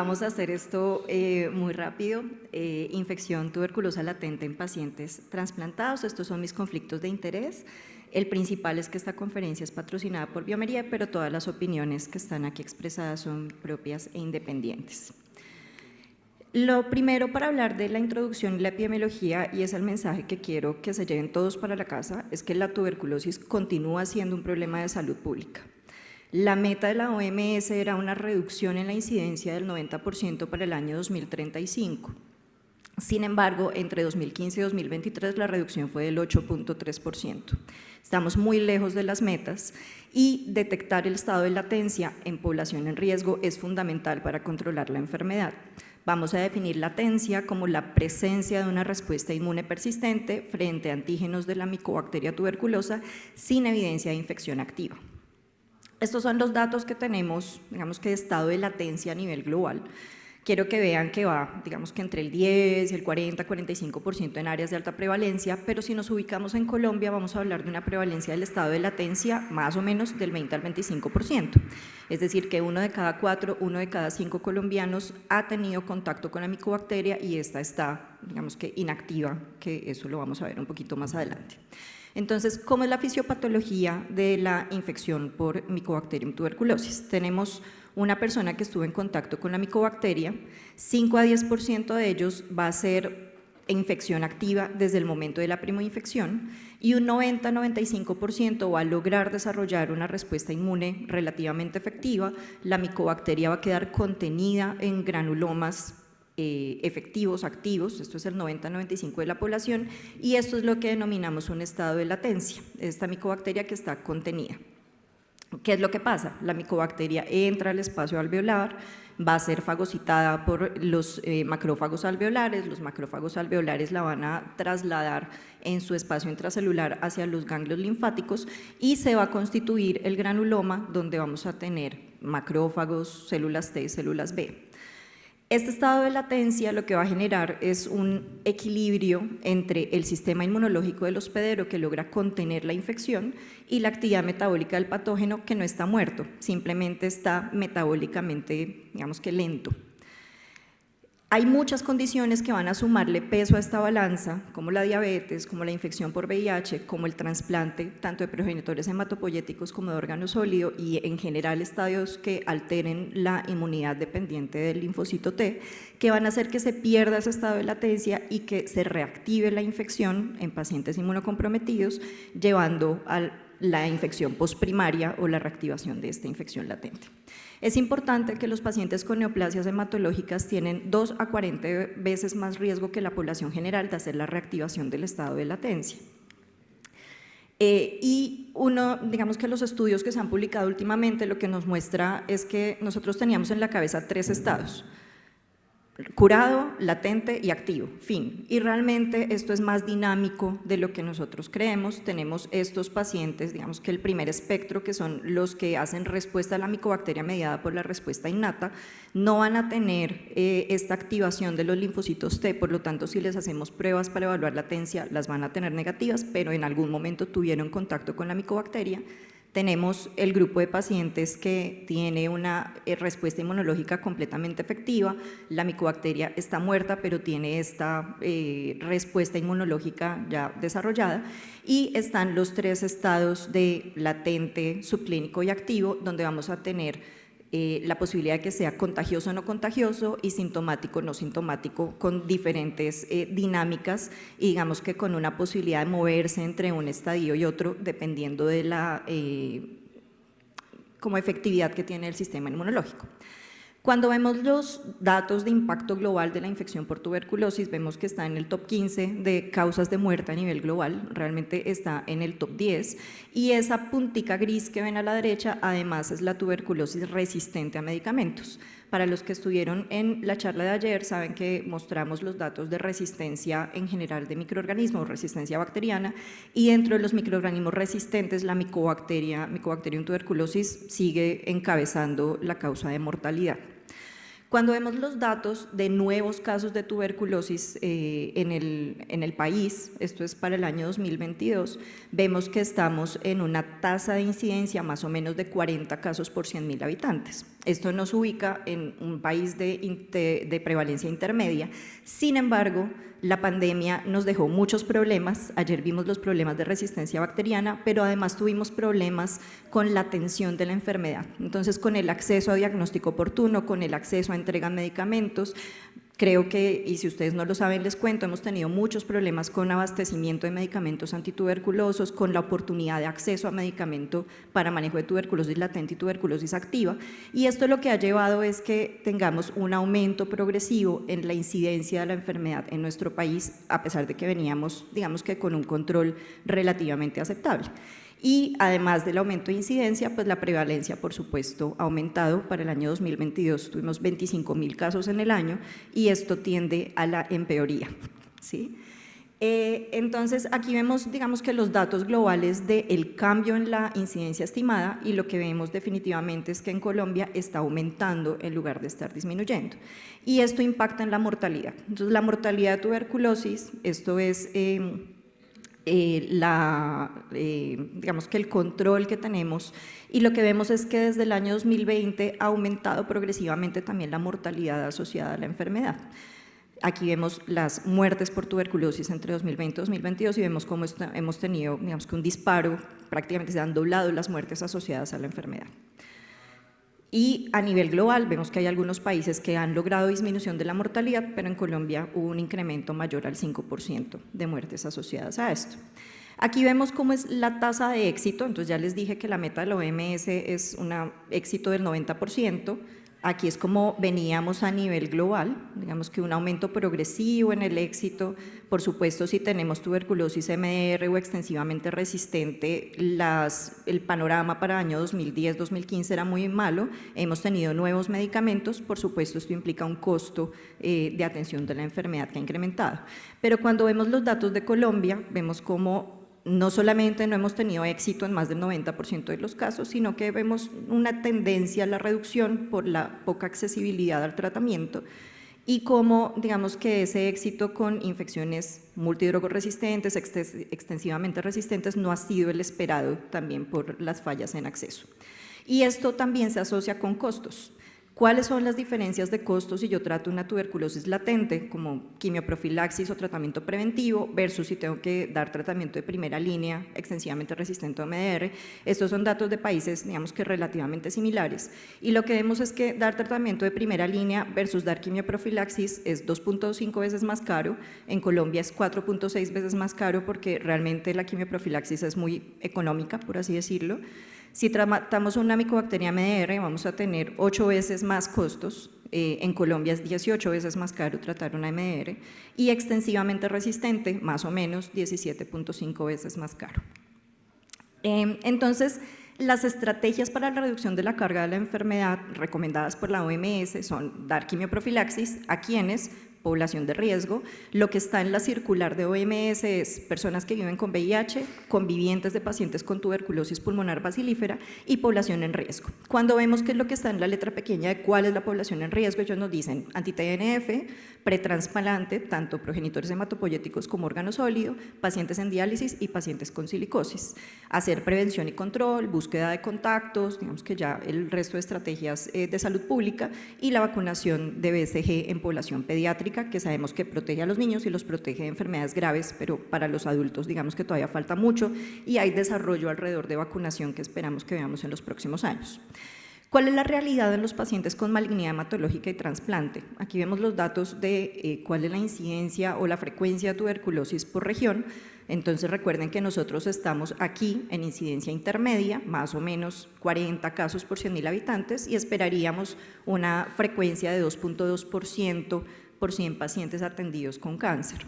Vamos a hacer esto muy rápido. Infección tuberculosa latente en pacientes trasplantados. Estos son mis conflictos de interés. El principal es que esta conferencia es patrocinada por Biomería, pero todas las opiniones que están aquí expresadas son propias e independientes. Lo primero para hablar de la introducción y la epidemiología, y es el mensaje que quiero que se lleven todos para la casa, es que la tuberculosis continúa siendo un problema de salud pública. La meta de la OMS era una reducción en la incidencia del 90% para el año 2035. Sin embargo, entre 2015 y 2023 la reducción fue del 8.3%. Estamos muy lejos de las metas y detectar el estado de latencia en población en riesgo es fundamental para controlar la enfermedad. Vamos a definir latencia como la presencia de una respuesta inmune persistente frente a antígenos de la micobacteria tuberculosa sin evidencia de infección activa. Estos son los datos que tenemos, digamos que de estado de latencia a nivel global. Quiero que vean que va, digamos que entre el 10 y el 40, 45% en áreas de alta prevalencia, pero si nos ubicamos en Colombia vamos a hablar de una prevalencia del estado de latencia más o menos del 20 al 25%. Es decir, que 1 de cada 4, 1 de cada 5 colombianos ha tenido contacto con la micobacteria y esta está, digamos que inactiva, que eso lo vamos a ver un poquito más adelante. Entonces, ¿cómo es la fisiopatología de la infección por Mycobacterium tuberculosis? Tenemos una persona que estuvo en contacto con la micobacteria, 5 a 10% de ellos va a ser infección activa desde el momento de la primoinfección y un 90-95% va a lograr desarrollar una respuesta inmune relativamente efectiva. La micobacteria va a quedar contenida en granulomas efectivos, activos, esto es el 90-95% de la población, y esto es lo que denominamos un estado de latencia, esta micobacteria que está contenida. ¿Qué es lo que pasa? La micobacteria entra al espacio alveolar, va a ser fagocitada por los macrófagos alveolares, los macrófagos alveolares la van a trasladar en su espacio intracelular hacia los ganglios linfáticos y se va a constituir el granuloma donde vamos a tener macrófagos, células T, células B. Este estado de latencia lo que va a generar es un equilibrio entre el sistema inmunológico del hospedero que logra contener la infección y la actividad metabólica del patógeno que no está muerto, simplemente está metabólicamente, digamos que lento. Hay muchas condiciones que van a sumarle peso a esta balanza, como la diabetes, como la infección por VIH, como el trasplante tanto de progenitores hematopoyéticos como de órgano sólido y en general estadios que alteren la inmunidad dependiente del linfocito T, que van a hacer que se pierda ese estado de latencia y que se reactive la infección en pacientes inmunocomprometidos, llevando a la infección postprimaria o la reactivación de esta infección latente. Es importante que los pacientes con neoplasias hematológicas tienen 2 a 40 veces más riesgo que la población general de hacer la reactivación del estado de latencia. Digamos que los estudios que se han publicado últimamente lo que nos muestra es que nosotros teníamos en la cabeza 3 estados: curado, latente y activo, fin. Y realmente esto es más dinámico de lo que nosotros creemos. Tenemos estos pacientes, digamos que el primer espectro, que son los que hacen respuesta a la micobacteria mediada por la respuesta innata, no van a tener esta activación de los linfocitos T, por lo tanto si les hacemos pruebas para evaluar latencia las van a tener negativas, pero en algún momento tuvieron contacto con la micobacteria. Tenemos el grupo de pacientes que tiene una respuesta inmunológica completamente efectiva, la micobacteria está muerta pero tiene esta respuesta inmunológica ya desarrollada, y están los 3 estados de latente, subclínico y activo, donde vamos a tener la posibilidad de que sea contagioso o no contagioso y sintomático o no sintomático, con diferentes dinámicas y digamos que con una posibilidad de moverse entre un estadio y otro dependiendo de la como efectividad que tiene el sistema inmunológico. Cuando vemos los datos de impacto global de la infección por tuberculosis, vemos que está en el top 15 de causas de muerte a nivel global, realmente está en el top 10, y esa puntica gris que ven a la derecha además es la tuberculosis resistente a medicamentos. Para los que estuvieron en la charla de ayer saben que mostramos los datos de resistencia en general de microorganismos, resistencia bacteriana, y dentro de los microorganismos resistentes la Mycobacterium tuberculosis sigue encabezando la causa de mortalidad. Cuando vemos los datos de nuevos casos de tuberculosis en el país, esto es para el año 2022, vemos que estamos en una tasa de incidencia más o menos de 40 casos por 100.000 habitantes. Esto nos ubica en un país de prevalencia intermedia. Sin embargo, la pandemia nos dejó muchos problemas. Ayer vimos los problemas de resistencia bacteriana, pero además tuvimos problemas con la atención de la enfermedad. Entonces, con el acceso a diagnóstico oportuno, con el acceso a entrega de medicamentos, creo que, y si ustedes no lo saben, les cuento, hemos tenido muchos problemas con abastecimiento de medicamentos antituberculosos, con la oportunidad de acceso a medicamento para manejo de tuberculosis latente y tuberculosis activa, y esto lo que ha llevado es que tengamos un aumento progresivo en la incidencia de la enfermedad en nuestro país, a pesar de que veníamos, digamos que con un control relativamente aceptable. Y además del aumento de incidencia, pues la prevalencia, por supuesto, ha aumentado. Para el año 2022 tuvimos 25.000 casos en el año y esto tiende a la empeoría, ¿sí? Entonces, aquí vemos, digamos que los datos globales del cambio en la incidencia estimada, y lo que vemos definitivamente es que en Colombia está aumentando en lugar de estar disminuyendo. Y esto impacta en la mortalidad. Entonces, la mortalidad de tuberculosis, esto es digamos que el control que tenemos, y lo que vemos es que desde el año 2020 ha aumentado progresivamente también la mortalidad asociada a la enfermedad. Aquí vemos las muertes por tuberculosis entre 2020 y 2022 y vemos cómo hemos tenido, digamos que un disparo, prácticamente se han doblado las muertes asociadas a la enfermedad. Y a nivel global vemos que hay algunos países que han logrado disminución de la mortalidad, pero en Colombia hubo un incremento mayor al 5% de muertes asociadas a esto. Aquí vemos cómo es la tasa de éxito. Entonces ya les dije que la meta de la OMS es un éxito del 90%, aquí es como veníamos a nivel global, digamos que un aumento progresivo en el éxito. Por supuesto, si tenemos tuberculosis MDR o extensivamente resistente, el panorama para el año 2010-2015 era muy malo. Hemos tenido nuevos medicamentos, por supuesto esto implica un costo de atención de la enfermedad que ha incrementado. Pero cuando vemos los datos de Colombia, vemos cómo no solamente no hemos tenido éxito en más del 90% de los casos, sino que vemos una tendencia a la reducción por la poca accesibilidad al tratamiento, y cómo, digamos que ese éxito con infecciones multidrogoresistentes, extensivamente resistentes, no ha sido el esperado también por las fallas en acceso. Y esto también se asocia con costos. ¿Cuáles son las diferencias de costos si yo trato una tuberculosis latente como quimioprofilaxis o tratamiento preventivo versus si tengo que dar tratamiento de primera línea extensivamente resistente a MDR? Estos son datos de países, digamos que relativamente similares, y lo que vemos es que dar tratamiento de primera línea versus dar quimioprofilaxis es 2.5 veces más caro. En Colombia es 4.6 veces más caro porque realmente la quimioprofilaxis es muy económica, por así decirlo. Si tratamos una micobacteria MDR vamos a tener 8 veces más costos, en Colombia es 18 veces más caro tratar una MDR, y extensivamente resistente más o menos 17.5 veces más caro. Entonces, las estrategias para la reducción de la carga de la enfermedad recomendadas por la OMS son dar quimioprofilaxis a quienes población de riesgo. Lo que está en la circular de OMS es personas que viven con VIH, convivientes de pacientes con tuberculosis pulmonar bacilífera y población en riesgo. Cuando vemos qué es lo que está en la letra pequeña de cuál es la población en riesgo, ellos nos dicen anti-TNF, pretransplante, tanto progenitores hematopoyéticos como órgano sólido, pacientes en diálisis y pacientes con silicosis. Hacer prevención y control, búsqueda de contactos, digamos que ya el resto de estrategias de salud pública, y la vacunación de BCG en población pediátrica, que sabemos que protege a los niños y los protege de enfermedades graves, pero para los adultos digamos que todavía falta mucho y hay desarrollo alrededor de vacunación que esperamos que veamos en los próximos años. ¿Cuál es la realidad en los pacientes con malignidad hematológica y trasplante? Aquí vemos los datos de cuál es la incidencia o la frecuencia de tuberculosis por región. Entonces recuerden que nosotros estamos aquí en incidencia intermedia, más o menos 40 casos por 100.000 habitantes, y esperaríamos una frecuencia de 2.2% por 100 pacientes atendidos con cáncer.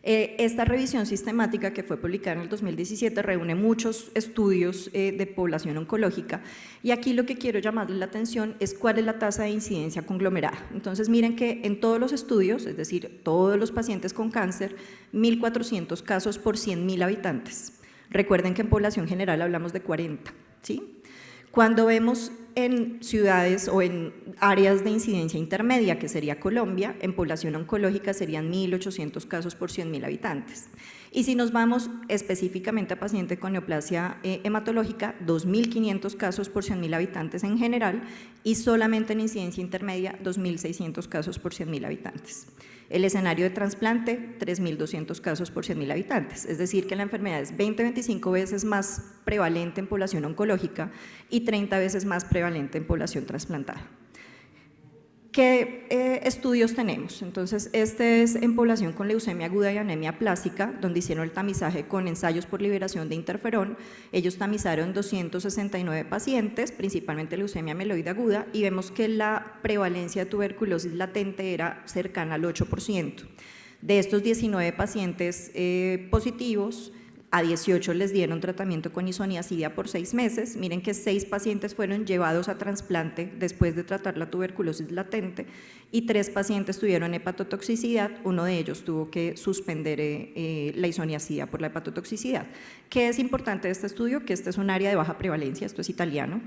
Esta revisión sistemática que fue publicada en el 2017 reúne muchos estudios de población oncológica, y aquí lo que quiero llamarle la atención es cuál es la tasa de incidencia conglomerada. Entonces miren que en todos los estudios, es decir, todos los pacientes con cáncer, 1.400 casos por 100.000 habitantes. Recuerden que en población general hablamos de 40, ¿sí? Cuando vemos en ciudades o en áreas de incidencia intermedia, que sería Colombia, en población oncológica serían 1.800 casos por 100.000 habitantes. Y si nos vamos específicamente a pacientes con neoplasia hematológica, 2.500 casos por 100.000 habitantes en general y solamente en incidencia intermedia 2.600 casos por 100.000 habitantes. El escenario de trasplante, 3.200 casos por 100.000 habitantes, es decir que la enfermedad es 20-25 veces más prevalente en población oncológica y 30 veces más prevalente en población trasplantada. ¿Qué estudios tenemos? Entonces, este es en población con leucemia aguda y anemia plástica, donde hicieron el tamizaje con ensayos por liberación de interferón. Ellos tamizaron 269 pacientes, principalmente leucemia mieloide aguda, y vemos que la prevalencia de tuberculosis latente era cercana al 8%. De estos 19 pacientes positivos, a 18 les dieron tratamiento con isoniazida por 6 meses. Miren que 6 pacientes fueron llevados a trasplante después de tratar la tuberculosis latente y 3 pacientes tuvieron hepatotoxicidad. Uno de ellos tuvo que suspender la isoniazida por la hepatotoxicidad. ¿Qué es importante de este estudio? Que este es un área de baja prevalencia, esto es italiano.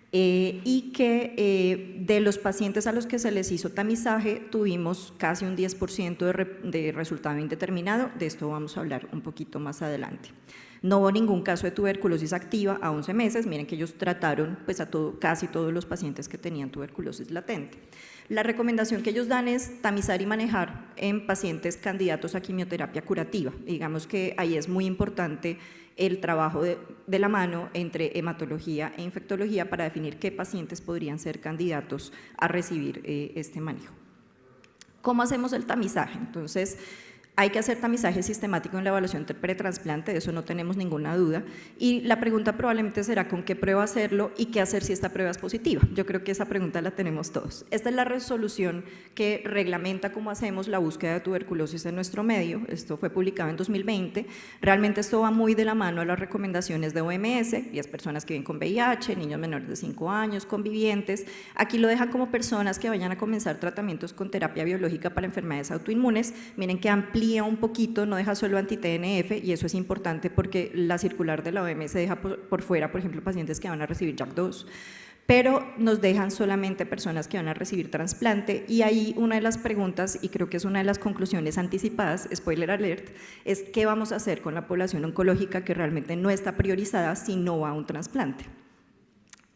Y que de los pacientes a los que se les hizo tamizaje tuvimos casi un 10% de resultado indeterminado, de esto vamos a hablar un poquito más adelante. No hubo ningún caso de tuberculosis activa a 11 meses, miren que ellos trataron pues, a casi todos los pacientes que tenían tuberculosis latente. La recomendación que ellos dan es tamizar y manejar en pacientes candidatos a quimioterapia curativa. Digamos que ahí es muy importante el trabajo de la mano entre hematología e infectología para definir qué pacientes podrían ser candidatos a recibir este manejo. ¿Cómo hacemos el tamizaje? Entonces, hay que hacer tamizaje sistemático en la evaluación pretrasplante, de eso no tenemos ninguna duda, y la pregunta probablemente será con qué prueba hacerlo y qué hacer si esta prueba es positiva. Yo creo que esa pregunta la tenemos todos. Esta es la resolución que reglamenta cómo hacemos la búsqueda de tuberculosis en nuestro medio, esto fue publicado en 2020, realmente esto va muy de la mano a las recomendaciones de OMS, y es personas que viven con VIH, niños menores de 5 años, convivientes, aquí lo dejan como personas que vayan a comenzar tratamientos con terapia biológica para enfermedades autoinmunes, miren que amplía un poquito, no deja solo anti-TNF y eso es importante porque la circular de la OMS deja por fuera, por ejemplo, pacientes que van a recibir JAK2, pero nos dejan solamente personas que van a recibir trasplante y ahí una de las preguntas, y creo que es una de las conclusiones anticipadas, spoiler alert, es qué vamos a hacer con la población oncológica que realmente no está priorizada si no va a un trasplante.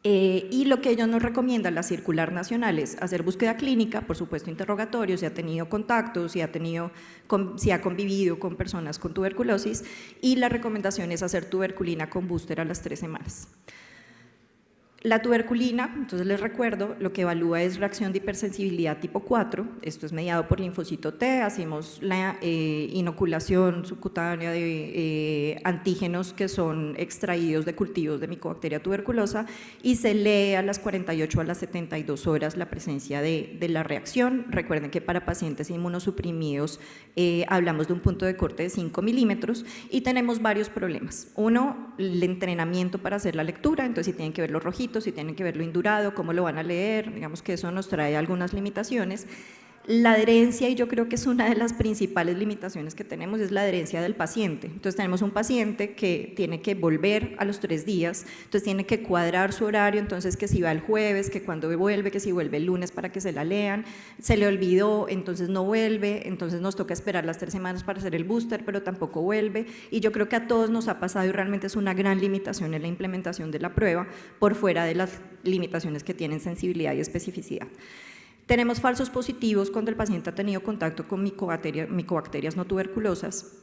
Y lo que ellos nos recomiendan, la circular nacional, es hacer búsqueda clínica, por supuesto interrogatorios, si ha tenido contactos, si ha convivido con personas con tuberculosis, y la recomendación es hacer tuberculina con booster a las 3 semanas. La tuberculina, entonces les recuerdo, lo que evalúa es reacción de hipersensibilidad tipo 4, esto es mediado por linfocito T, hacemos la inoculación subcutánea de antígenos que son extraídos de cultivos de Mycobacteria tuberculosa y se lee a las 48 a las 72 horas la presencia de la reacción. Recuerden que para pacientes inmunosuprimidos hablamos de un punto de corte de 5 milímetros y tenemos varios problemas. Uno, el entrenamiento para hacer la lectura, entonces si tienen que ver los rojitos, si tienen que verlo indurado, cómo lo van a leer, digamos que eso nos trae algunas limitaciones. La adherencia, y yo creo que es una de las principales limitaciones que tenemos, es la adherencia del paciente. Entonces tenemos un paciente que tiene que volver a los 3 días, entonces tiene que cuadrar su horario, entonces que si va el jueves, que cuando vuelve, que si vuelve el lunes para que se la lean, se le olvidó, entonces no vuelve, entonces nos toca esperar las 3 semanas para hacer el booster, pero tampoco vuelve, y yo creo que a todos nos ha pasado y realmente es una gran limitación en la implementación de la prueba, por fuera de las limitaciones que tienen sensibilidad y especificidad. Tenemos falsos positivos cuando el paciente ha tenido contacto con micobacterias no tuberculosas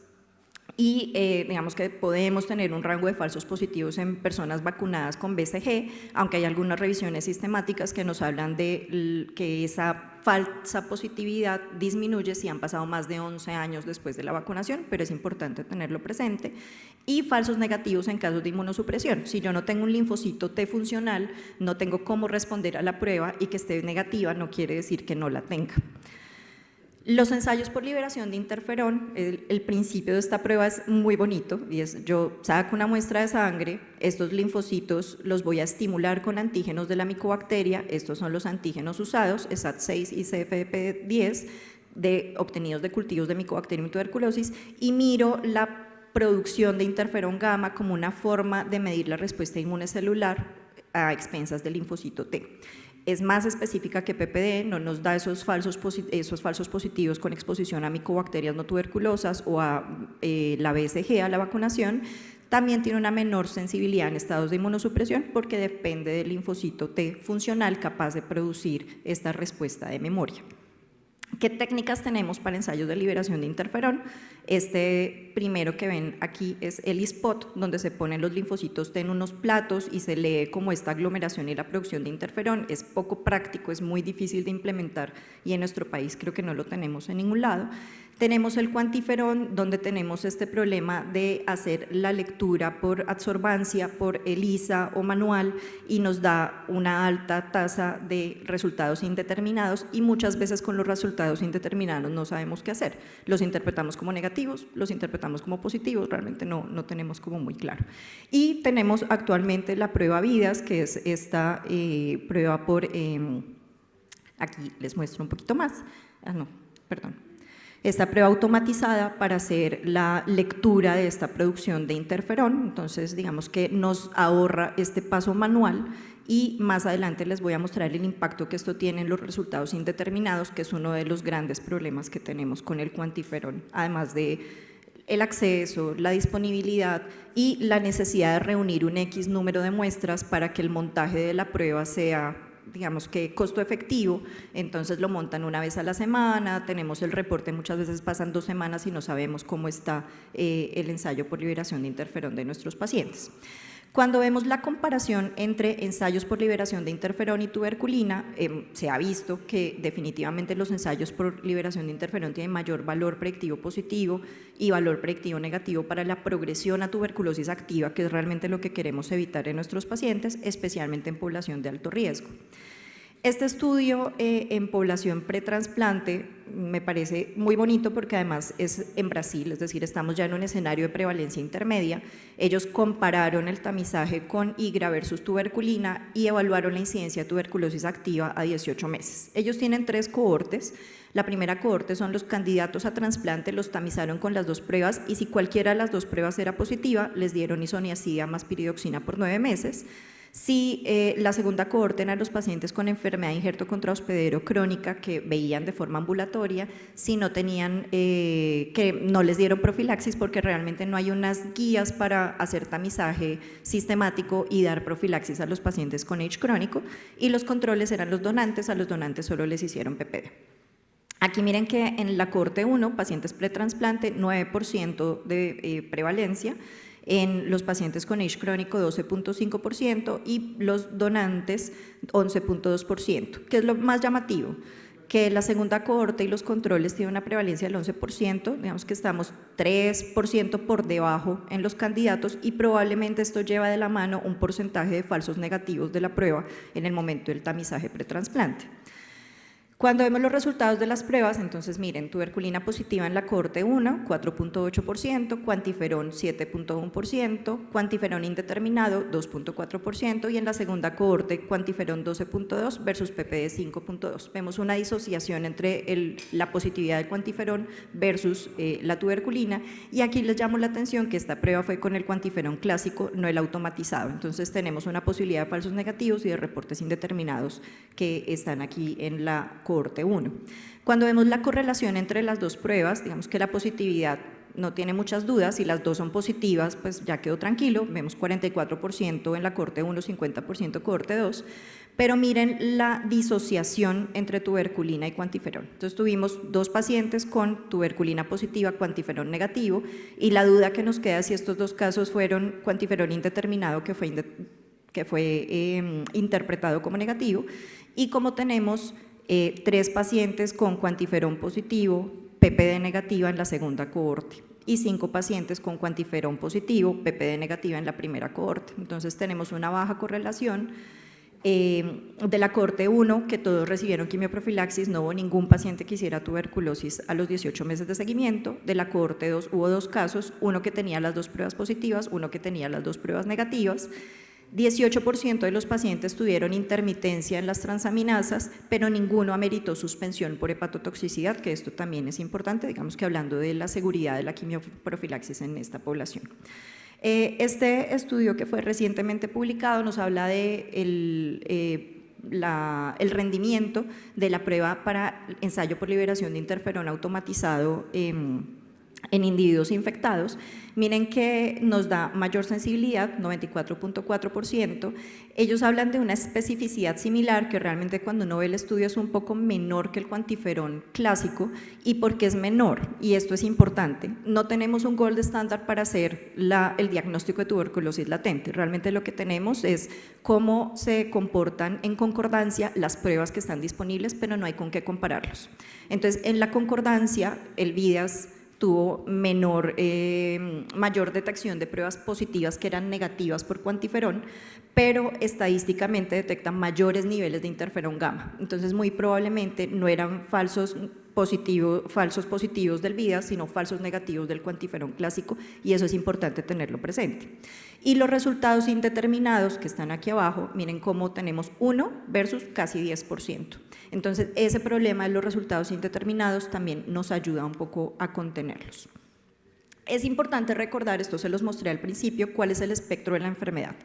y digamos que podemos tener un rango de falsos positivos en personas vacunadas con BCG, aunque hay algunas revisiones sistemáticas que nos hablan de que esa falsa positividad disminuye si han pasado más de 11 años después de la vacunación, pero es importante tenerlo presente, y falsos negativos en casos de inmunosupresión. Si yo no tengo un linfocito T funcional, no tengo cómo responder a la prueba y que esté negativa no quiere decir que no la tenga. Los ensayos por liberación de interferón, el principio de esta prueba es muy bonito y es yo saco una muestra de sangre, estos linfocitos los voy a estimular con antígenos de la micobacteria, estos son los antígenos usados, SAT6 y CFP10, obtenidos de cultivos de Mycobacterium y tuberculosis, y miro la producción de interferón gamma como una forma de medir la respuesta inmune celular a expensas del linfocito T. Es más específica que PPD, no nos da esos falsos positivos con exposición a micobacterias no tuberculosas o a la BCG, a la vacunación. También tiene una menor sensibilidad en estados de inmunosupresión porque depende del linfocito T funcional capaz de producir esta respuesta de memoria. ¿Qué técnicas tenemos para ensayos de liberación de interferón? Este primero que ven aquí es el ELISpot, donde se ponen los linfocitos T en unos platos y se lee como esta aglomeración y la producción de interferón. Es poco práctico, es muy difícil de implementar y en nuestro país creo que no lo tenemos en ningún lado. Tenemos el cuantiferón, donde tenemos este problema de hacer la lectura por adsorbancia, por ELISA o manual, y nos da una alta tasa de resultados indeterminados, y muchas veces con los resultados indeterminados no sabemos qué hacer. Los interpretamos como negativos, los interpretamos como positivos, realmente no tenemos como muy claro. Y tenemos actualmente la prueba VIDAS, que es esta prueba por… aquí les muestro un poquito más. Esta prueba automatizada para hacer la lectura de esta producción de interferón, entonces digamos que nos ahorra este paso manual, y más adelante les voy a mostrar el impacto que esto tiene en los resultados indeterminados, que es uno de los grandes problemas que tenemos con el cuantiferón, además de el acceso, la disponibilidad y la necesidad de reunir un X número de muestras para que el montaje de la prueba sea, digamos que costo efectivo. Entonces lo montan una vez a la semana, tenemos el reporte, muchas veces pasan 2 semanas y no sabemos cómo está el ensayo por liberación de interferón de nuestros pacientes. Cuando vemos la comparación entre ensayos por liberación de interferón y tuberculina, se ha visto que definitivamente los ensayos por liberación de interferón tienen mayor valor predictivo positivo y valor predictivo negativo para la progresión a tuberculosis activa, que es realmente lo que queremos evitar en nuestros pacientes, especialmente en población de alto riesgo. Este estudio en población pretransplante me parece muy bonito porque además es en Brasil, es decir, estamos ya en un escenario de prevalencia intermedia. Ellos compararon el tamizaje con IGRA versus tuberculina y evaluaron la incidencia de tuberculosis activa a 18 meses. Ellos tienen 3 cohortes. La primera cohorte son los candidatos a trasplante, los tamizaron con las 2 pruebas y si cualquiera de las 2 pruebas era positiva, les dieron isoniazida más piridoxina por 9 meses. Si la segunda cohorte eran los pacientes con enfermedad de injerto contrahospedero crónica que veían de forma ambulatoria, si no tenían, que no les dieron profilaxis porque realmente no hay unas guías para hacer tamizaje sistemático y dar profilaxis a los pacientes con H crónico, y los controles eran los donantes, a los donantes solo les hicieron PPD. Aquí miren que en la cohorte 1, pacientes pretransplante, 9% de prevalencia, en los pacientes con H crónico 12.5% y los donantes 11.2%, que es lo más llamativo, que la segunda cohorte y los controles tienen una prevalencia del 11%, digamos que estamos 3% por debajo en los candidatos y probablemente esto lleva de la mano un porcentaje de falsos negativos de la prueba en el momento del tamizaje pretransplante. Cuando vemos los resultados de las pruebas, entonces miren, tuberculina positiva en la cohorte 1, 4.8%, cuantiferón 7.1%, cuantiferón indeterminado 2.4% y en la segunda cohorte cuantiferón 12.2 versus PPD 5.2. Vemos una disociación entre la positividad del cuantiferón versus la tuberculina, y aquí les llamo la atención que esta prueba fue con el cuantiferón clásico, no el automatizado. Entonces tenemos una posibilidad de falsos negativos y de reportes indeterminados que están aquí en la cohorte 1. Cuando vemos la correlación entre las 2 pruebas, digamos que la positividad no tiene muchas dudas, si las 2 son positivas, pues ya quedó tranquilo, vemos 44% en la cohorte 1, 50% cohorte 2, pero miren la disociación entre tuberculina y cuantiferón. Entonces tuvimos 2 pacientes con tuberculina positiva, cuantiferón negativo, y la duda que nos queda si estos 2 casos fueron cuantiferón indeterminado que fue interpretado como negativo, y como tenemos 3 pacientes con cuantiferón positivo, PPD negativa en la segunda cohorte y 5 pacientes con cuantiferón positivo, PPD negativa en la primera cohorte. Entonces tenemos una baja correlación. De la cohorte 1, que todos recibieron quimioprofilaxis, no hubo ningún paciente que hiciera tuberculosis a los 18 meses de seguimiento. De la cohorte 2 hubo 2 casos, uno que tenía las 2 pruebas positivas, uno que tenía las 2 pruebas negativas. 18% de los pacientes tuvieron intermitencia en las transaminasas, pero ninguno ameritó suspensión por hepatotoxicidad, que esto también es importante, digamos que hablando de la seguridad de la quimioprofilaxis en esta población. Este estudio que fue recientemente publicado nos habla de el rendimiento de la prueba para ensayo por liberación de interferón automatizado en individuos infectados. Miren que nos da mayor sensibilidad, 94.4%. Ellos hablan de una especificidad similar, que realmente cuando uno ve el estudio es un poco menor que el cuantiferón clásico. ¿Y por qué es menor? Y esto es importante. No tenemos un gold estándar para hacer el diagnóstico de tuberculosis latente. Realmente lo que tenemos es cómo se comportan en concordancia las pruebas que están disponibles, pero no hay con qué compararlos. Entonces, en la concordancia, el VIDAS tuvo mayor detección de pruebas positivas que eran negativas por cuantiferón, pero estadísticamente detectan mayores niveles de interferón gamma. Entonces, muy probablemente no eran falsos positivos del VIDAS, sino falsos negativos del cuantiferón clásico, y eso es importante tenerlo presente. Y los resultados indeterminados que están aquí abajo, miren cómo tenemos 1 versus casi 10%. Entonces, ese problema de los resultados indeterminados también nos ayuda un poco a contenerlos. Es importante recordar, esto se los mostré al principio, cuál es el espectro de la enfermedad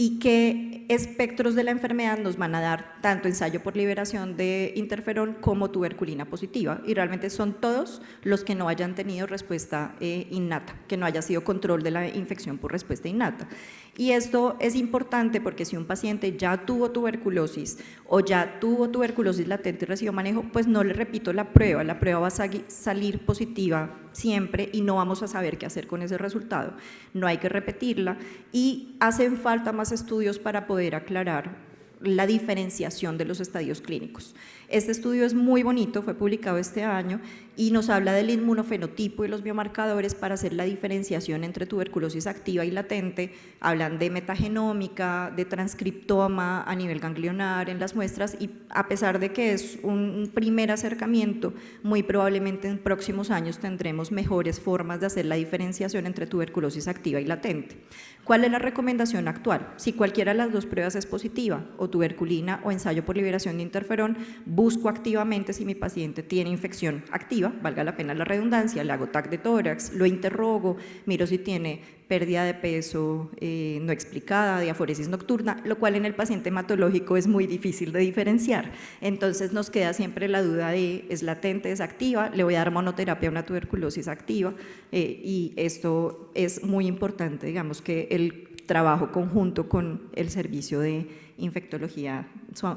y qué espectros de la enfermedad nos van a dar tanto ensayo por liberación de interferón como tuberculina positiva, y realmente son todos los que no hayan tenido respuesta innata, que no haya sido control de la infección por respuesta innata. Y esto es importante porque si un paciente ya tuvo tuberculosis o ya tuvo tuberculosis latente y recibió manejo, pues no le repito la prueba va a salir positiva siempre y no vamos a saber qué hacer con ese resultado. No hay que repetirla y hacen falta más estudios para poder aclarar la diferenciación de los estadios clínicos. Este estudio es muy bonito, fue publicado este año y nos habla del inmunofenotipo y los biomarcadores para hacer la diferenciación entre tuberculosis activa y latente. Hablan de metagenómica, de transcriptoma a nivel ganglionar en las muestras, y a pesar de que es un primer acercamiento, muy probablemente en próximos años tendremos mejores formas de hacer la diferenciación entre tuberculosis activa y latente. ¿Cuál es la recomendación actual? Si cualquiera de las dos pruebas es positiva, o tuberculina o ensayo por liberación de interferón, busco activamente si mi paciente tiene infección activa, valga la pena la redundancia, le hago TAC de tórax, lo interrogo, miro si tiene pérdida de peso no explicada, diaforesis nocturna, lo cual en el paciente hematológico es muy difícil de diferenciar. Entonces nos queda siempre la duda de ¿es latente, es activa? Le voy a dar monoterapia a una tuberculosis activa, y esto es muy importante, digamos que el trabajo conjunto con el servicio de infectología,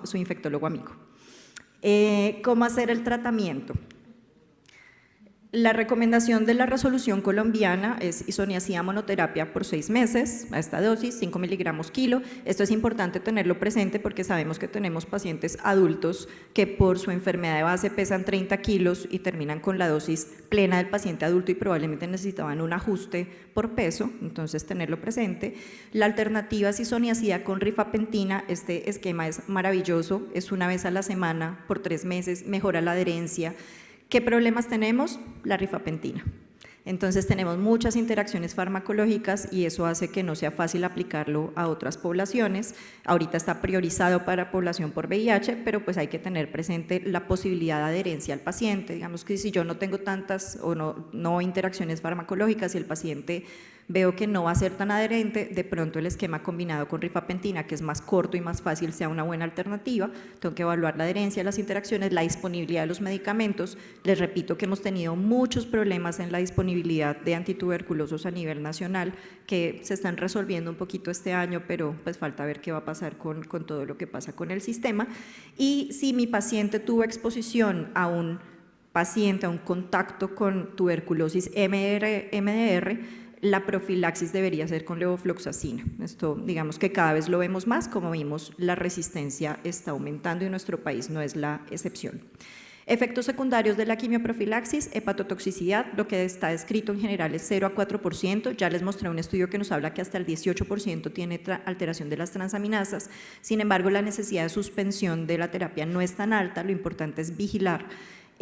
su infectólogo amigo. ¿Cómo hacer el tratamiento? La recomendación de la resolución colombiana es isoniazida monoterapia por 6 meses a esta dosis, 5 miligramos kilo. Esto es importante tenerlo presente porque sabemos que tenemos pacientes adultos que por su enfermedad de base pesan 30 kilos y terminan con la dosis plena del paciente adulto y probablemente necesitaban un ajuste por peso, entonces tenerlo presente. La alternativa es isoniazida con rifapentina. Este esquema es maravilloso, es una vez a la semana por 3 meses, mejora la adherencia. ¿Qué problemas tenemos? La rifapentina. Entonces tenemos muchas interacciones farmacológicas y eso hace que no sea fácil aplicarlo a otras poblaciones. Ahorita está priorizado para población por VIH, pero pues hay que tener presente la posibilidad de adherencia al paciente. Digamos que si yo no tengo tantas o no interacciones farmacológicas y el paciente veo que no va a ser tan adherente, de pronto el esquema combinado con rifapentina, que es más corto y más fácil, sea una buena alternativa. Tengo que evaluar la adherencia, las interacciones, la disponibilidad de los medicamentos. Les repito que hemos tenido muchos problemas en la disponibilidad de antituberculosos a nivel nacional que se están resolviendo un poquito este año, pero pues falta ver qué va a pasar con todo lo que pasa con el sistema. Y si mi paciente tuvo exposición a un contacto con tuberculosis MDR, la profilaxis debería ser con levofloxacina. Esto, digamos que cada vez lo vemos más, como vimos, la resistencia está aumentando y nuestro país no es la excepción. Efectos secundarios de la quimioprofilaxis: hepatotoxicidad, lo que está descrito en general es 0 a 4%, ya les mostré un estudio que nos habla que hasta el 18% tiene alteración de las transaminasas. Sin embargo, la necesidad de suspensión de la terapia no es tan alta, lo importante es vigilar.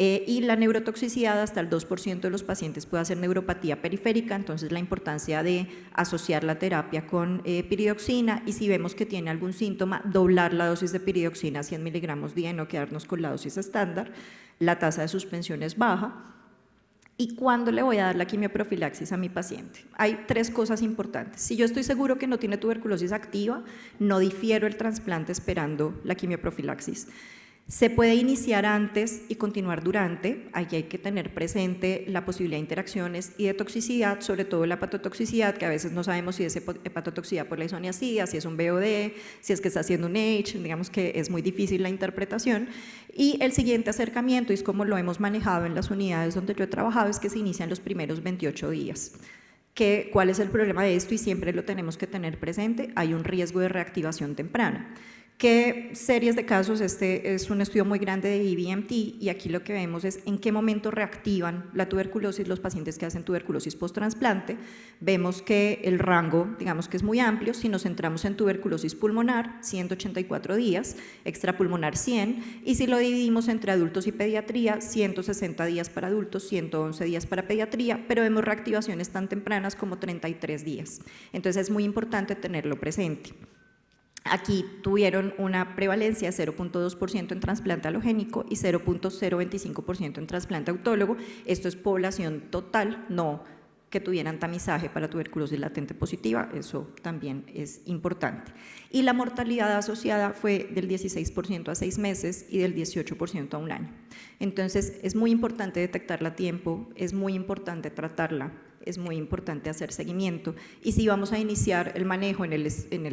Y la neurotoxicidad, hasta el 2% de los pacientes puede hacer neuropatía periférica, entonces la importancia de asociar la terapia con piridoxina, y si vemos que tiene algún síntoma, doblar la dosis de piridoxina a 100 miligramos día y no quedarnos con la dosis estándar. La tasa de suspensión es baja. ¿Y cuándo le voy a dar la quimioprofilaxis a mi paciente? Hay 3 cosas importantes. Si yo estoy seguro que no tiene tuberculosis activa, no difiero el trasplante esperando la quimioprofilaxis. Se puede iniciar antes y continuar durante. Aquí hay que tener presente la posibilidad de interacciones y de toxicidad, sobre todo la hepatotoxicidad, que a veces no sabemos si es hepatotoxicidad por la isoniazida, si es un VOD, si es que está haciendo un H, digamos que es muy difícil la interpretación. Y el siguiente acercamiento, y es como lo hemos manejado en las unidades donde yo he trabajado, es que se inician los primeros 28 días. ¿Cuál es el problema de esto? Y siempre lo tenemos que tener presente, hay un riesgo de reactivación temprana. ¿Qué series de casos? Este es un estudio muy grande de EBMT y aquí lo que vemos es en qué momento reactivan la tuberculosis los pacientes que hacen tuberculosis post-trasplante. Vemos que el rango, digamos que es muy amplio. Si nos centramos en tuberculosis pulmonar, 184 días, extrapulmonar 100, y si lo dividimos entre adultos y pediatría, 160 días para adultos, 111 días para pediatría, pero vemos reactivaciones tan tempranas como 33 días. Entonces es muy importante tenerlo presente. Aquí tuvieron una prevalencia de 0.2% en trasplante halogénico y 0.025% en trasplante autólogo. Esto es población total, no que tuvieran tamizaje para tuberculosis latente positiva, eso también es importante. Y la mortalidad asociada fue del 16% a 6 meses y del 18% a 1 año. Entonces, es muy importante detectarla a tiempo, es muy importante tratarla, es muy importante hacer seguimiento, y si vamos a iniciar el manejo en el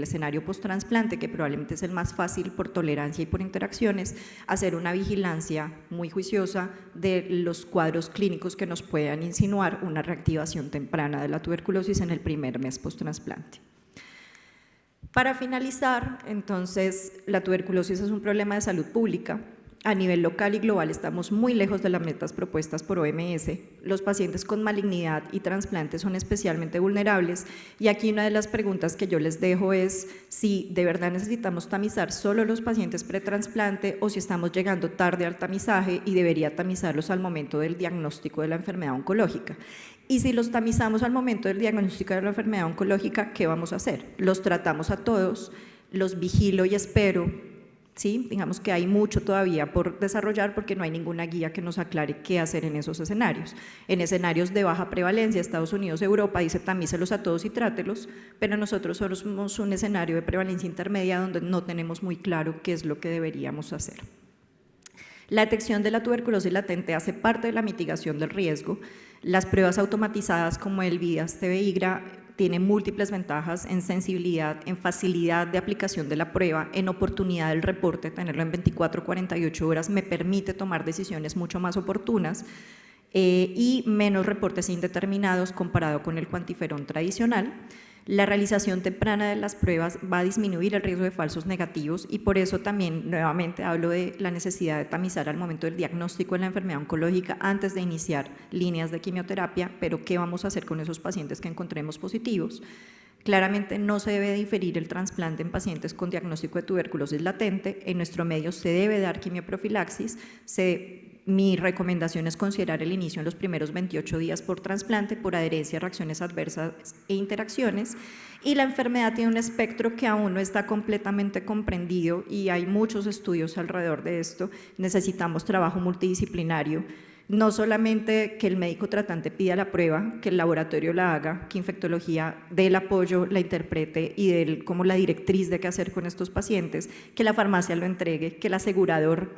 escenario post-trasplante, que probablemente es el más fácil por tolerancia y por interacciones, hacer una vigilancia muy juiciosa de los cuadros clínicos que nos puedan insinuar una reactivación temprana de la tuberculosis en el primer mes post-trasplante. Para finalizar, entonces, la tuberculosis es un problema de salud pública. A nivel local y global estamos muy lejos de las metas propuestas por OMS. Los pacientes con malignidad y trasplantes son especialmente vulnerables, y aquí una de las preguntas que yo les dejo es si de verdad necesitamos tamizar solo los pacientes pretrasplante o si estamos llegando tarde al tamizaje y debería tamizarlos al momento del diagnóstico de la enfermedad oncológica. Y si los tamizamos al momento del diagnóstico de la enfermedad oncológica, ¿qué vamos a hacer? ¿Los tratamos a todos? ¿Los vigilo y espero? ¿Sí? Digamos que hay mucho todavía por desarrollar porque no hay ninguna guía que nos aclare qué hacer en esos escenarios. En escenarios de baja prevalencia, Estados Unidos, Europa, dice tamícelos a todos y trátelos, pero nosotros somos un escenario de prevalencia intermedia donde no tenemos muy claro qué es lo que deberíamos hacer. La detección de la tuberculosis latente hace parte de la mitigación del riesgo. Las pruebas automatizadas como el VIDAS-TB-IGRA tiene múltiples ventajas en sensibilidad, en facilidad de aplicación de la prueba, en oportunidad del reporte. Tenerlo en 24 o 48 horas me permite tomar decisiones mucho más oportunas y menos reportes indeterminados comparado con el cuantiferón tradicional. La realización temprana de las pruebas va a disminuir el riesgo de falsos negativos, y por eso también nuevamente hablo de la necesidad de tamizar al momento del diagnóstico de la enfermedad oncológica antes de iniciar líneas de quimioterapia. Pero ¿qué vamos a hacer con esos pacientes que encontremos positivos? Claramente no se debe diferir el trasplante en pacientes con diagnóstico de tuberculosis latente. En nuestro medio se debe dar quimioprofilaxis. Mi recomendación es considerar el inicio en los primeros 28 días por trasplante, por adherencia, reacciones adversas e interacciones. Y la enfermedad tiene un espectro que aún no está completamente comprendido y hay muchos estudios alrededor de esto. Necesitamos trabajo multidisciplinario. No solamente que el médico tratante pida la prueba, que el laboratorio la haga, que infectología dé el apoyo, la interprete y dé como la directriz de qué hacer con estos pacientes, que la farmacia lo entregue, que el asegurador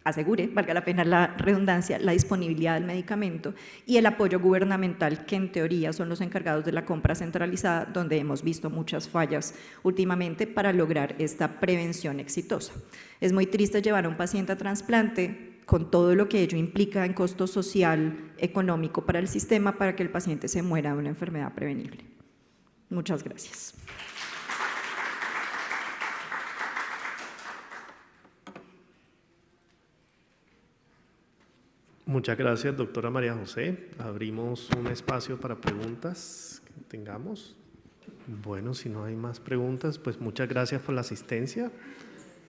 asegure, valga la pena la redundancia, la disponibilidad del medicamento, y el apoyo gubernamental, que en teoría son los encargados de la compra centralizada, donde hemos visto muchas fallas últimamente para lograr esta prevención exitosa. Es muy triste llevar a un paciente a trasplante con todo lo que ello implica en costo social, económico para el sistema, para que el paciente se muera de una enfermedad prevenible. Muchas gracias. Muchas gracias, doctora María José. Abrimos un espacio para preguntas que tengamos. Bueno, si no hay más preguntas, pues muchas gracias por la asistencia.